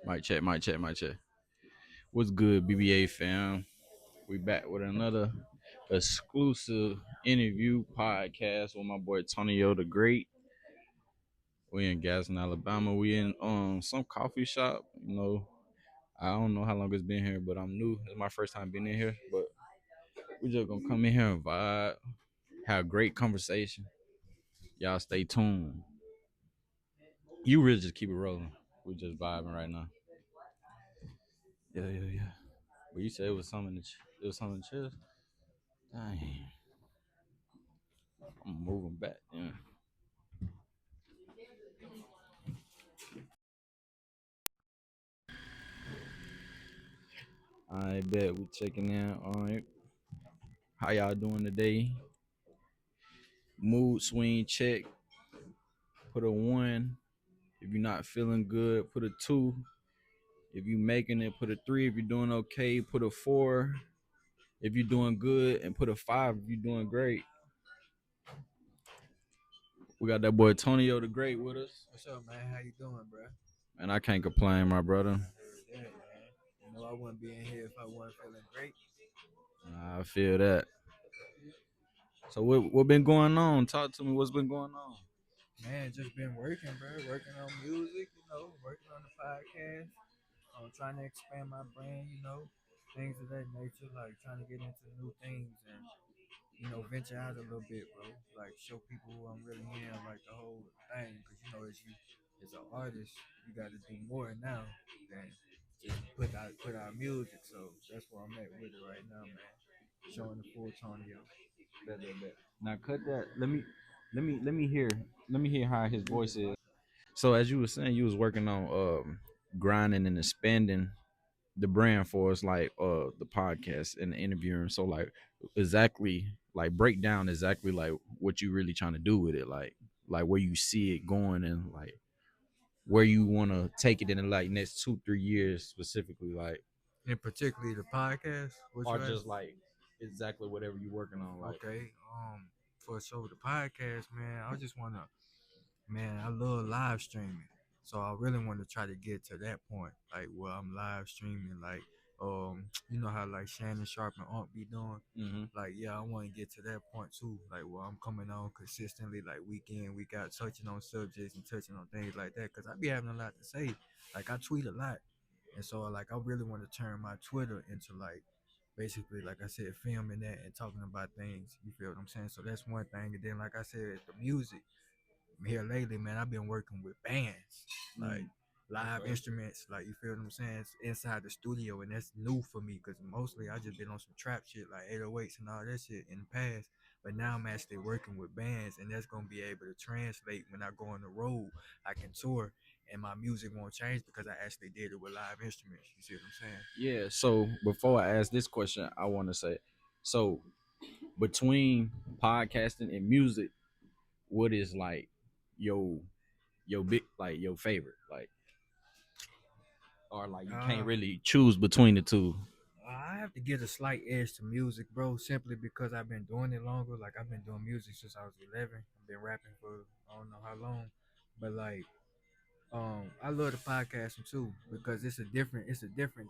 Mic check, mic check, mic check. What's good, BBA fam? We back with another exclusive interview podcast with my boy Tonio Da Great. We in Gadsden, Alabama. We in some coffee shop. I don't know how long it's been here, but I'm new. It's my first time being in here. But we just gonna come in here and vibe, have great conversation. Y'all stay tuned. You really just keep it rolling. We just vibing right now. Yeah. But you said it was something. It was something chill. Dang. I'm moving back. Yeah. I bet we checking in on it. How y'all doing today? Mood swing check. Put a one. If you're not feeling good, put a two. If you making it, put a three. If you're doing okay, put a four. If you're doing good, and put a five. If you're doing great. We got that boy Tonio Da Great with us, What's up, man? How you doing, bro? and I can't complain, my brother. I heard that, man. I wouldn't be in here if I wasn't feeling great. I feel that. So what been going on? Talk to me. What's been going on? Man, just been working, bro. Working on music, working on the podcast. Trying to expand my brand, things of that nature, like trying to get into new things and, venture out a little bit, bro. Like show people who I'm really am, like the whole thing. Because, as an artist, you got to do more now than just put out music. So that's where I'm at with it right now, man. Showing the full Tonyo. Bet. Now cut that. Let me hear how his voice is. So as you were saying, you was working on grinding and expanding the brand for us, like the podcast and the interviewing. So like exactly like break down exactly like what you really trying to do with it, like where you see it going and like where you want to take it in the like next 2-3 years specifically, like And particularly the podcast. What or you ask? just like exactly whatever you're working on, like. Okay. For so the podcast, man, I just wanna, man, I love live streaming. So I really want to try to get to that point, like where I'm live streaming, like you know how like Shannon Sharp and Aunt be doing. Mm-hmm. Like, yeah, I want to get to that point too, like where I'm coming on consistently, like week in, week out, touching on subjects and touching on things like that. Cause I be having a lot to say. Like I tweet a lot, and so like I really want to turn my Twitter into like basically, like I said, filming that and talking about things. You feel what I'm saying? So that's one thing. And then, like I said, the music here lately, man, I've been working with bands, like live Okay. instruments, like you feel what I'm saying, it's inside the studio, and that's new for me because mostly I just been on some trap shit like 808s and all that shit in the past. But now I'm actually working with bands, and that's gonna be able to translate when I go on the road. I can tour, and my music won't change because I actually did it with live instruments. You see what I'm saying? Yeah, so before I ask this question, I want to say, so between podcasting and music, what is like your your big like your favorite, like, or like you can't Uh, really choose between the two? I have to give a slight edge to music, bro, simply because I've been doing it longer. Like I've been doing music since I was 11. I've been rapping for I don't know how long, but like I love the podcasting too because it's a different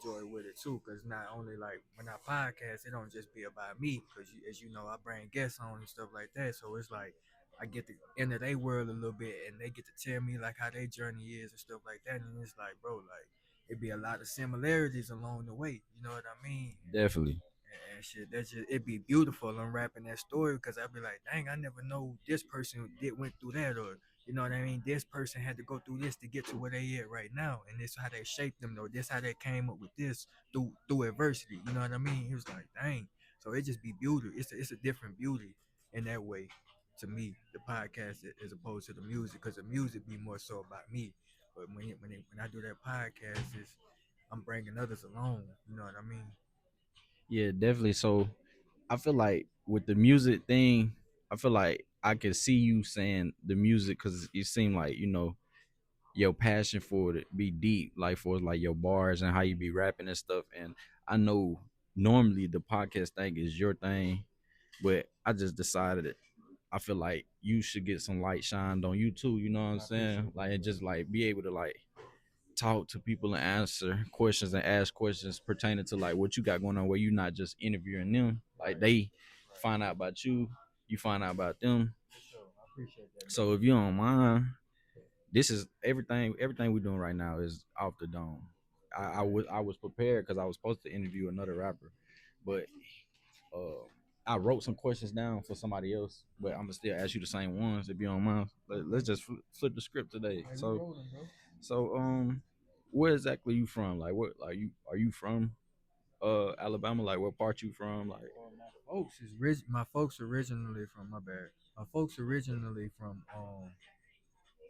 joy with it too. Because not only like when I podcast, it don't just be about me. Because as you know, I bring guests on and stuff like that. So it's like I get to enter their world a little bit, and they get to tell me like how their journey is and stuff like that. And it's like, bro, like it be a lot of similarities along the way. You know what I mean? Definitely. And shit. That's just it'd be beautiful. I'm rapping that story because I'd be like, dang, I never know this person did went through that, or you know what I mean. This person had to go through this to get to where they at right now, and this how they shaped them, though. This how they came up with this through adversity. You know what I mean? It was like, dang. So it just be beauty. It's a different beauty in that way to me. The podcast as opposed to the music, because the music be more so about me. But when I do that podcast, I'm bringing others along. You know what I mean? Yeah, definitely. So I feel like with the music thing, I feel like I can see you saying the music because you seem like your passion for it be deep, like for like your bars and how you be rapping and stuff. And I know normally the podcast thing is your thing, but I just decided that I feel like you should get some light shined on you too. You know what I'm I appreciate saying? that, Like and bro. just like be able to like talk to people and answer questions and ask questions pertaining to like what you got going on, where you not just interviewing them, like they find out about you, you find out about them. For sure. I appreciate that, So brother. if you don't mind, this is everything we're doing right now is off the dome. I was prepared because I was supposed to interview another rapper, but uh, I wrote some questions down for somebody else, but I'm gonna still ask you the same ones if you don't mind. Let's just flip the script today. Hey, we So rolling, bro. where exactly you from? Like what? Like you are you from Alabama? Like what part you from? Like My folks originally from my bad. My folks originally from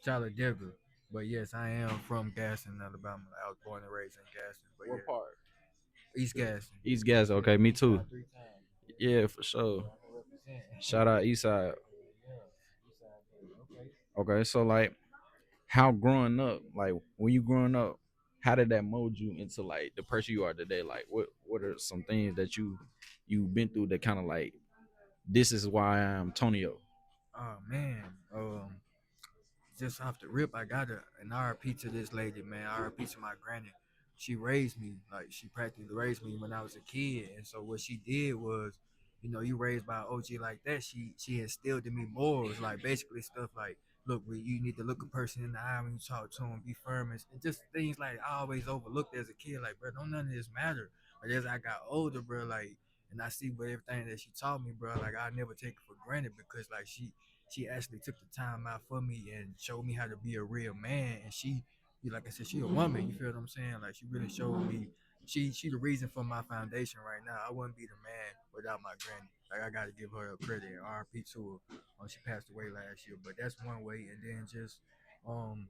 Talladega, but yes, I am from Gaston, Alabama. I was born and raised in Gaston, but what yeah, part? East Gaston. East Gas. Yeah, Okay, me East too. Side 3 times. Yeah, for Yeah, sure. I'ma represent. Shout out East Side. Yeah, East Side, baby. Okay. Okay, so like how growing up, like when you growing up, how did that mold you into like the person you are today? Like what are some things that you've been through that kind of like this is why I'm Tonio. Oh man, just off the rip, I got an RP to this lady, man. RP to my granny. She raised me, like she practically raised me when I was a kid. And so what she did was, you raised by an OG like that. She instilled in me morals, like basically stuff like, look, you need to look a person in the eye when you talk to them, be firm, and just things like I always overlooked as a kid. Like, bro, don't none of this matter. But as I got older, bro, like, and I see what everything that she taught me, bro, like I never take it for granted because like she actually took the time out for me and showed me how to be a real man. And like I said, she a woman. You feel what I'm saying? Like she really showed me. She the reason for my foundation right now. I wouldn't be the man without my granny. Like I got to give her a credit. And RP to her. She passed away last year, but that's one way. And then just um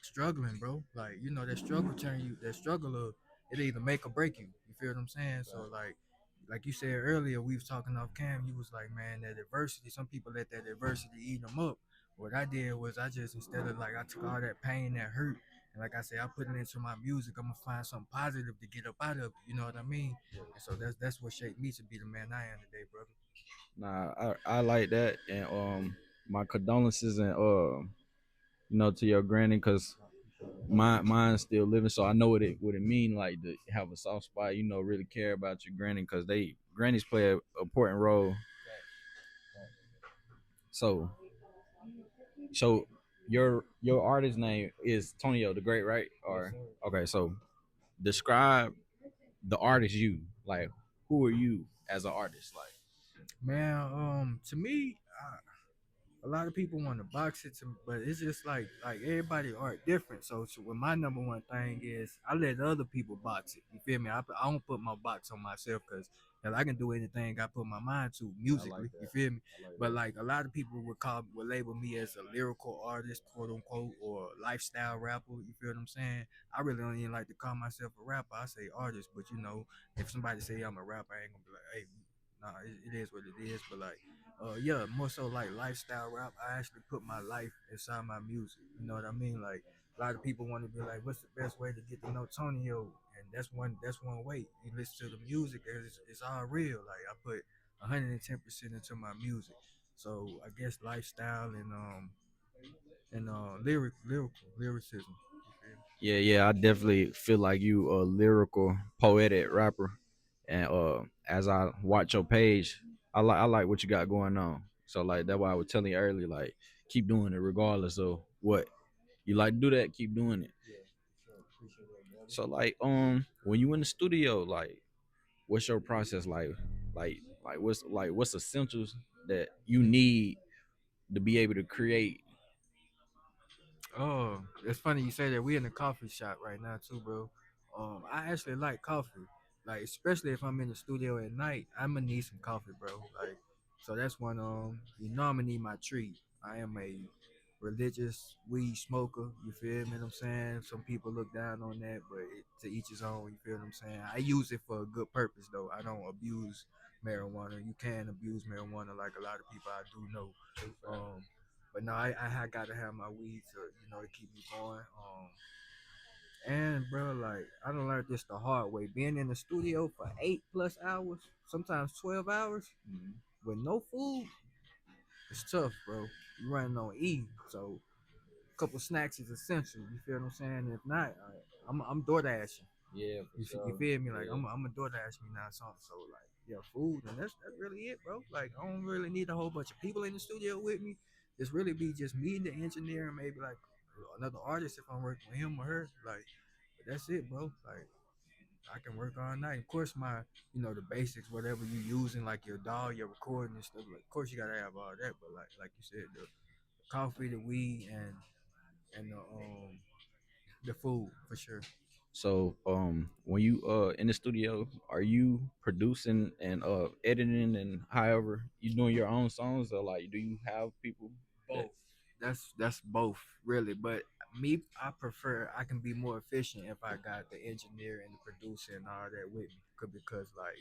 struggling, bro. Like that struggle turn you. That struggle of it either make or break you. You feel what I'm saying? So like you said earlier, we was talking off cam. You was like, man, that adversity. Some people let that adversity eat them up. What I did was I just instead of like I took all that pain, that hurt, and like I said, I put it into my music. I'm gonna find something positive to get up out of it. You know what I mean? And so that's what shaped me to be the man I am today, brother. Nah, I like that, and my condolences and to your granny, because mine's still living, so I know what it mean like to have a soft spot. Really care about your granny because they grannies play a important role. So so your artist name is Tonio Da Great, right? Yes, Or sir. okay, so describe the artist you like. Who are you as an artist? Like Man, to me, a lot of people want to box it to, but it's just like everybody art different. So what my number one thing is, I let other people box it. You feel me? I don't put my box on myself because I can do anything I put my mind to I like musically. You that. feel me? I like But that. like a lot of people would label me as a lyrical artist, quote unquote, or lifestyle rapper. You feel what I'm saying? I really don't even like to call myself a rapper. I say artist, but if somebody say I'm a rapper, I ain't gonna be like, hey, nah, it is what it is. But like yeah, more so like lifestyle rap. I actually put my life inside my music. You know what I mean? Like a lot of people want to be like, what's the best way to get to know Tonio? And that's one way. You listen to the music, it's all real. Like I put 110% into my music. So I guess lifestyle and lyricism. You feel me? Yeah, I definitely feel like you a lyrical, poetic rapper. And as I watch your page, I like what you got going on. So like that's why I was telling you earlier, like keep doing it regardless of what you like to do. That keep doing it. Yeah, for sure. Appreciate that, brother. So like when you in the studio, like what's your process like? What's essentials that you need to be able to create? Oh, it's funny you say that. We in the coffee shop right now too, bro. I actually like coffee. Like, especially if I'm in the studio at night, I'm gonna need some coffee, bro. Like, so that's one. I'm gonna need my treat. I am a religious weed smoker. You feel me? What I'm saying? Some people look down on that, but to each his own. You feel what I'm saying? I use it for a good purpose, though. I don't abuse marijuana. You can abuse marijuana, like a lot of people I do know. But no, I gotta have my weed to keep me going. And bro, like I don't learned this the hard way. Being in the studio for 8+ hours, sometimes 12 hours, with no food, it's tough, bro. You running on E, so couple snacks is essential. You feel what I'm saying? If not, I'm door dashing. Yeah, for You sure. feel me? Like Yeah. I'm a door dash me now something. So like yeah, food and that's really it, bro. Like I don't really need a whole bunch of people in the studio with me. It's really be just me and the engineer and maybe like another artist if I'm working with him or her. Like, but that's it, bro. Like I can work all night. Of course, my the basics, whatever you using, like your DAW, your recording and stuff. Like, of course, you gotta have all that. But like you said, the coffee, the weed, and the food for sure. So, when you in the studio, are you producing and editing and however you doing your own songs, or like do you have people that? Both. That's both really. But me, I prefer I can be more efficient if I got the engineer and the producer and all that with me. Because like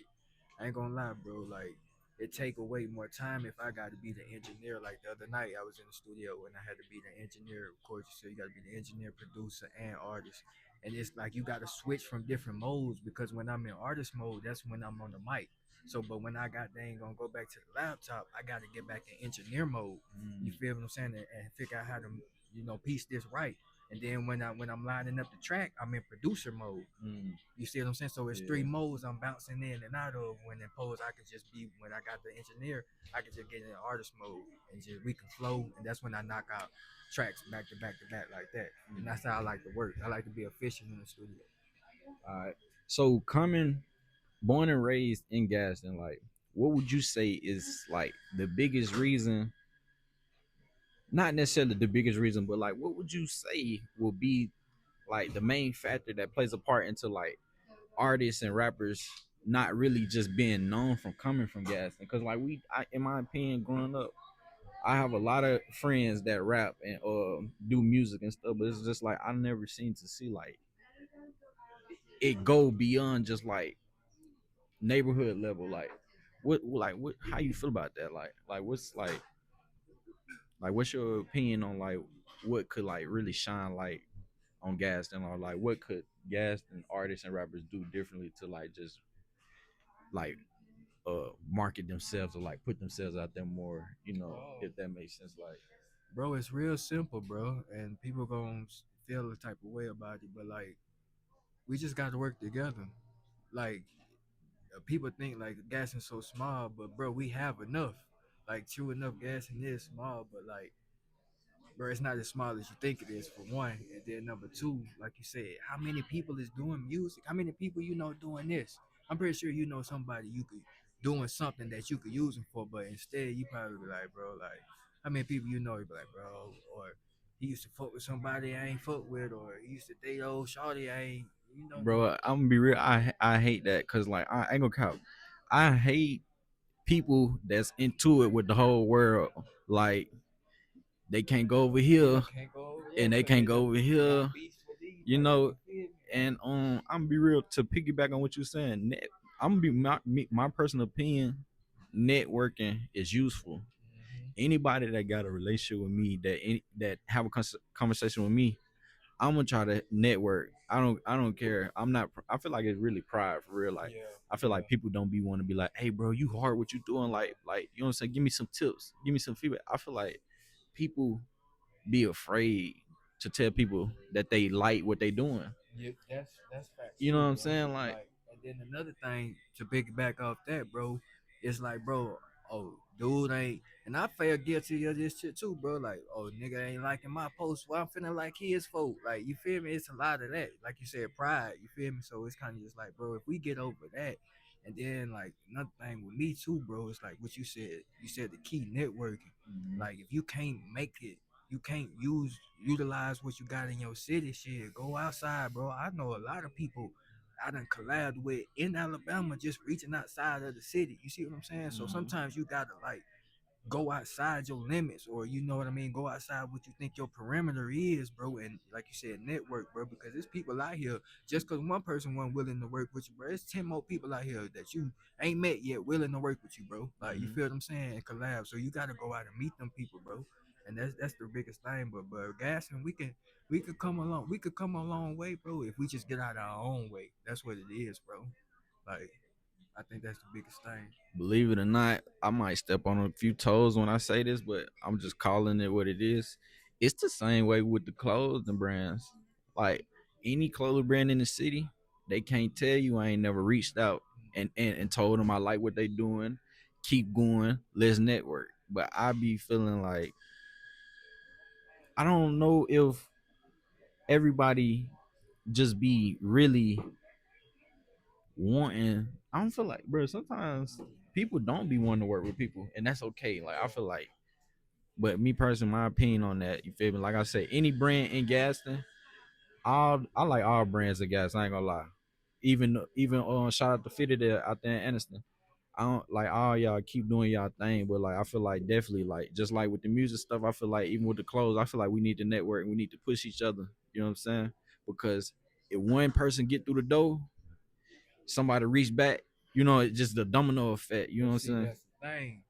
I ain't gonna lie, bro. Like it take away more time if I got to be the engineer. Like the other night, I was in the studio and I had to be the engineer. Of course, you you got to be the engineer, producer, and artist. And it's like you got to switch from different modes because when I'm in artist mode, that's when I'm on the mic. So, but when I got dang gonna go back to the laptop, I got to get back in engineer mode. You Mm, feel what I'm saying? And figure out how to piece this right. And then when I'm lining up the track, I'm in producer mode. mm, You see what I'm saying? So it's three yeah. modes I'm bouncing in and out of. When in pose, I could just be when I got the engineer, I could just get in artist mode and just we can flow. And that's when I knock out tracks back to back to back like that. And Mm. that's how I like to work. I like to be efficient in the studio. All right. So, coming born and raised in Gaston, like, what would you say is like the biggest reason? Not necessarily the biggest reason, but like, what would you say will be like the main factor that plays a part into like artists and rappers not really just being known from coming from Gaston? Because like in my opinion, growing up, I have a lot of friends that rap and do music and stuff, but it's just like I never seem to see like it go beyond just like neighborhood level. What how you feel about that? Like what's like what's your opinion on like what could like really shine light on Gaston, or like what could Gaston artists and rappers do differently to like just like market themselves or like put themselves out there more, Oh, if that makes sense. Like, bro, it's real simple, bro, and people gonna feel the type of way about it, but like we just got to work together. Like people think like gas is so small, but bro, we have enough. Like true enough, gas in is small, but like bro, it's not as small as you think it is for one. And then number two, like you said, how many people is doing music? How many people doing this? I'm pretty sure somebody you could doing something that you could use them for, but instead you probably be like, bro, like how many people you be like, bro, or he used to fuck with somebody I ain't fuck with, or he used to date old shorty I ain't, bro, I'm gonna be real. I hate that because like I ain't gonna count. I hate people that's into it with the whole world. Like they can't go over yeah, here can't go over there and they because can't they go done over got here, beef with these, you like know. you feel me? And I'm gonna be real to piggyback on what you're saying. I'm gonna be my personal opinion. Networking is useful. Hmm. Anybody that got a relationship with me that have a conversation with me, I'm gonna try to network. I don't care. I feel like it's really pride for real. Like Yeah, I feel yeah. like people don't be want to be like, hey bro, you hard what you doing? Like you know what I'm saying? Give me some tips. Give me some feedback. I feel like people be afraid to tell people that they like what they doing. Yep, that's facts You know too, what I'm bro. saying? Like, Like, and then another thing to piggyback off that, bro, it's like, bro, oh, dude ain't, and I feel guilty of this shit too, bro. Like, oh, nigga ain't liking my post, well, I'm feeling like his fault. Like, you feel me? It's a lot of that. Like you said, pride. You feel me? So it's kind of just like, bro, if we get over that, and then like another thing with me too, bro, it's like what you said. You said the key networking. mhm. Like, if you can't make it you can't utilize what you got in your city. Shit, go outside, bro. I know a lot of people I done collabed with in Alabama just reaching outside of the city. You see what I'm saying? So Mhm. sometimes you gotta like go outside your limits, or you know what I mean, go outside what you think your perimeter is, bro. And like you said, network, bro, because there's people out here, just because one person wasn't willing to work with you, bro, there's 10 more people out here that you ain't met yet willing to work with you, bro. Like, you Mhm. feel what I'm saying, and collab. So you got to go out and meet them people, bro. And that's the biggest thing. But gas, and we could come along, we could come a long way, bro, if we just get out our own way. That's what it is, bro. Like, I think that's the biggest thing. Believe it or not, I might step on a few toes when I say this, but I'm just calling it what it is. it's the same way with the clothing brands. Like any clothing brand in the city, they can't tell you I ain't never reached out and told them I like what they doing. Keep going, let's network. But I be feeling like I don't know if everybody just be really wanting. I don't feel like, bro. Sometimes people don't be wanting to work with people, and that's okay. Like I feel like, but me personally, my opinion on that, you feel me? Like I said, any brand in Gaston, all I like all brands of gas. I ain't gonna lie. Even shout out to Fitty there out there in Aniston. I don't like all y'all keep doing y'all thing, but like I feel like definitely like just like with the music stuff, I feel like even with the clothes, I feel like we need to network and we need to push each other. You know what I'm saying? Because if one person get through the door, somebody reach back, you know, it's just the domino effect. You know But what I'm see, saying? that's the thing.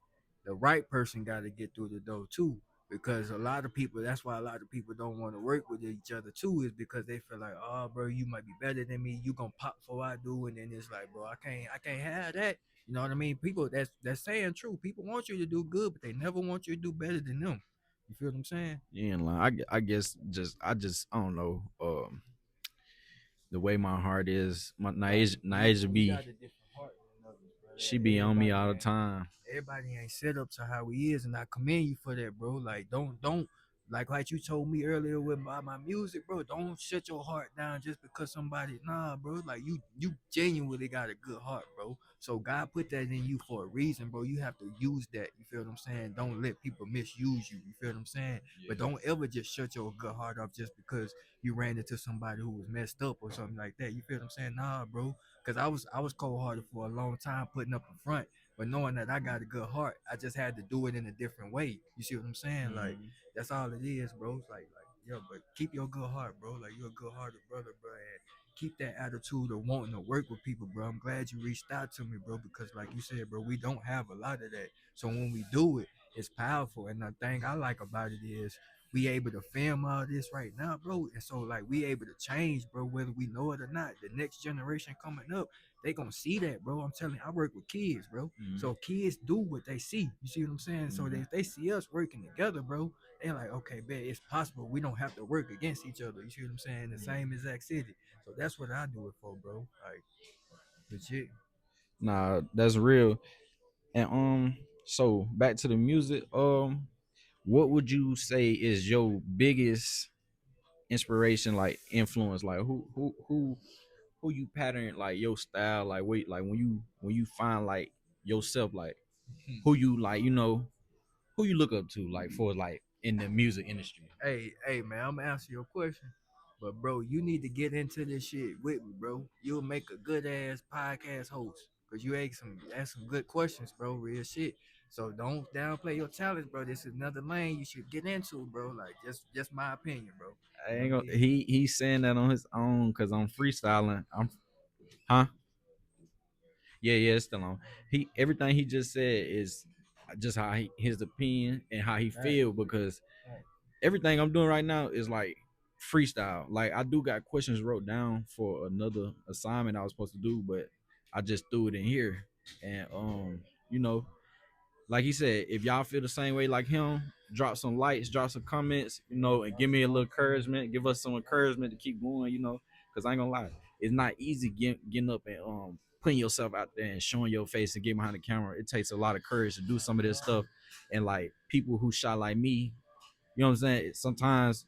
The right person got to get through the door too. Because a lot of people, that's why a lot of people don't want to work with each other too, is because they feel like, oh, bro, you might be better than me. You gonna pop before I do, and then it's like, bro, I can't have that. You know what I mean? People, that's saying true. People want you to do good, but they never want you to do better than them. You feel what I'm saying? Yeah, like I guess just I don't know. The way my heart is, my Right. Naija We be got a different heart than others, she brother. be on me all the time. Everybody ain't set up to how he is, and I commend you for that, bro. Like, don't like you told me earlier with my music, bro. Don't shut your heart down just because somebody, nah, bro. Like you genuinely got a good heart, bro. So God put that in you for a reason, bro. You have to use that. You feel what I'm saying? Don't let people misuse you. You feel what I'm saying? But Yeah. don't ever just shut your good heart off just because you ran into somebody who was messed up or something like that. You feel what I'm saying? Nah, bro. Cause I was cold hearted for a long time, putting up a front, but knowing that I got a good heart, I just had to do it in a different way. You see what I'm saying? Like Mhm. that's all it is, bro. It's like yo, but keep your good heart, bro. Like you're a good hearted brother, bro. And keep that attitude of wanting to work with people, bro. I'm glad you reached out to me, bro, because like you said, bro, we don't have a lot of that. So when we do it, it's powerful. And the thing I like about it is we able to film all this right now, bro. And so like we able to change, bro, whether we know it or not. The next generation coming up, they gonna see that, bro. I'm telling you, I work with kids, bro. Mhm. So kids do what they see. You see what I'm saying? So Mhm. if they see us working together, bro, they're like, okay, bet it's possible. We don't have to work against each other. You see what I'm saying? The Yeah. same exact city. So that's what I do it for, bro. Like legit. Nah, that's real. And so back to the music. What would you say is your biggest inspiration, like influence? Like who you pattern like your style? Like wait, like when you find like yourself, like who you like, you know, who you look up to, like for like in the music industry. Hey, man, I'm gonna answer your question. But bro, you need to get into this shit with me, bro. You'll make a good ass podcast host. Cause you ask some good questions, bro. Real shit. So don't downplay your talents, bro. This is another lane you should get into, bro. Like just my opinion, bro. I You know ain't what I gonna. mean? He's saying that on his own because I'm freestyling. Huh? Yeah, it's still on. He everything he just said is just how his opinion and how he Right, feel because right. everything I'm doing right now is like freestyle. Like I do got questions wrote down for another assignment I was supposed to do, but I just threw it in here. And you know, like he said, if y'all feel the same way like him, drop some likes, drop some comments, you know, and give me a little encouragement. Give us some encouragement to keep going, you know, because I ain't gonna lie, it's not easy getting up and putting yourself out there and showing your face and getting behind the camera. It takes a lot of courage to do some of this stuff, and like people who shot like me, you know what I'm saying? Sometimes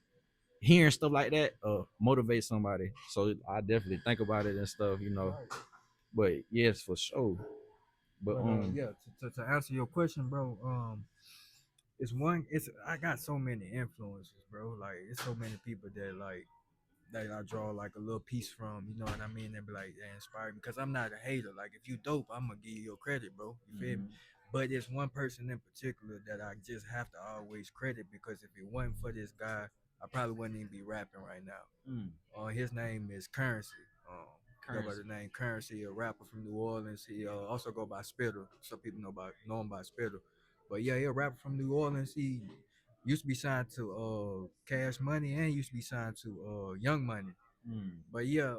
hearing stuff like that motivate somebody. So I definitely think about it and stuff, you know. Right. But yes, for sure. But But yeah, to answer your question, bro, it's I got so many influences, bro. Like it's so many people that I draw like a little piece from, you know what I mean? And be like, they inspire me. Because I'm not a hater. Like if you dope, I'm gonna give you your credit, bro. You feel me? mhm. But it's one person in particular that I just have to always credit because if it wasn't for this guy, I probably wouldn't even be rapping right now. Mm, His name is Currency. Go by currency. the name Currency, a rapper from New Orleans. He also go by Spitter. Some people know him by Spitter. But yeah, he a rapper from New Orleans. He used to be signed to Cash Money and used to be signed to Young Money. Mm, But yeah,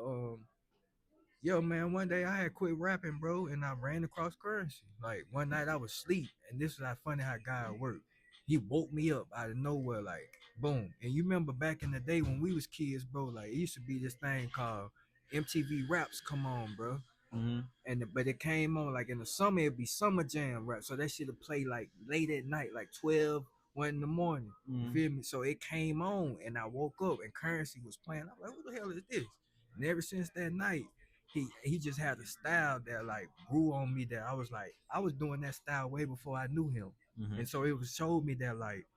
yo man, one day I had quit rapping, bro, and I ran across Currency. Like one night I was asleep, and this is how funny how God worked. he woke me up out of nowhere, like boom. And you remember back in the day when we was kids, bro, like it used to be this thing called MTV Raps come on, bro. Mm-hmm. But it came on like in the summer, it'd be summer jam rap. So that shit would play like late at night, like 12, 1 in the morning. You Mm-hmm. feel me? So it came on and I woke up and Currency was playing. I'm like, what the hell is this? And ever since that night, he just had a style that like grew on me that I was like, I was doing that style way before I knew him. Mm-hmm. And so it was showed me that like,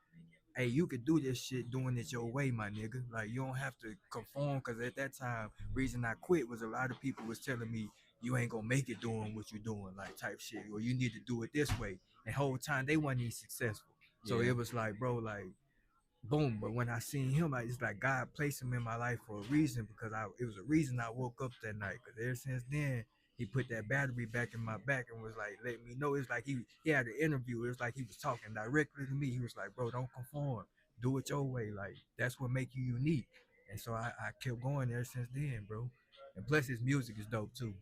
hey, you could do this shit doing it your way, my nigga. Like you don't have to conform. Cause at that time, reason I quit was a lot of people was telling me you ain't gonna make it doing what you're doing, like type shit, or you need to do it this way. And whole time they wasn't even successful. So Yeah. it was like, bro, like boom. But when I seen him, it's like God placed him in my life for a reason because it was a reason I woke up that night. Because ever since then, he put that battery back in my back and was like, let me know. It's like he had an interview. It was like he was talking directly to me. He was like, bro, don't conform. Do it your way. Like that's what make you unique. And so I kept going ever since then, bro. And plus his music is dope too.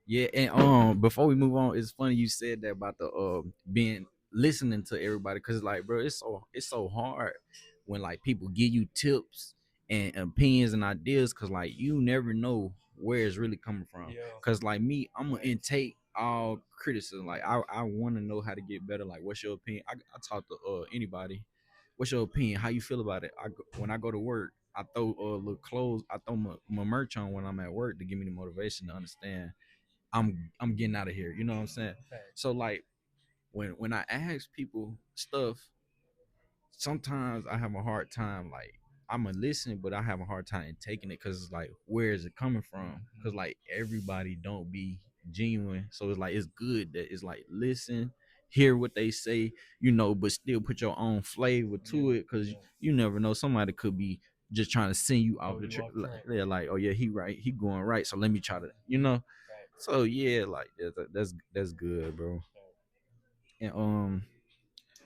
Yeah, and before we move on, it's funny you said that about the being listening to everybody, because like, bro, it's so hard when like people give you tips and opinions and ideas, because like you never know where it's really coming from. Yeah. Because like me, I'm gonna intake all criticism. Like I want to know how to get better. Like, what's your opinion? I talk to anybody. What's your opinion? How you feel about it? When I go to work, I throw little clothes. I throw my merch on when I'm at work to give me the motivation to understand I'm getting out of here. You know what I'm saying? So like when I ask people stuff, sometimes I have a hard time. Like I'm gonna listen, but I have a hard time in taking it because it's like, where is it coming from? Because like everybody don't be genuine. So it's like it's good that it's like listen, hear what they say, but still put your own flavor to it because you never know. Somebody could be just trying to send you off the trip. Like, they're like, oh yeah, he right, he going right. So let me try to. So yeah, like that's good, bro. And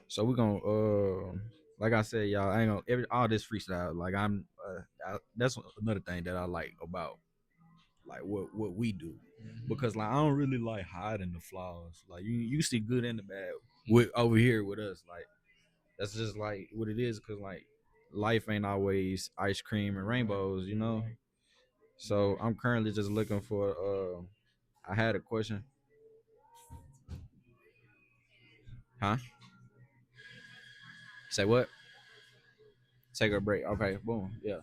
so we're gonna like I said, y'all, I ain't gonna all this freestyle. Like that's another thing that I like about like what we do, because like I don't really like hiding the flaws. Like you see good and the bad with over here with us. Like that's just like what it is, because like life ain't always ice cream and rainbows. So I'm currently just looking for. I had a question, huh? Say what? Take a break. Okay, boom. Yeah.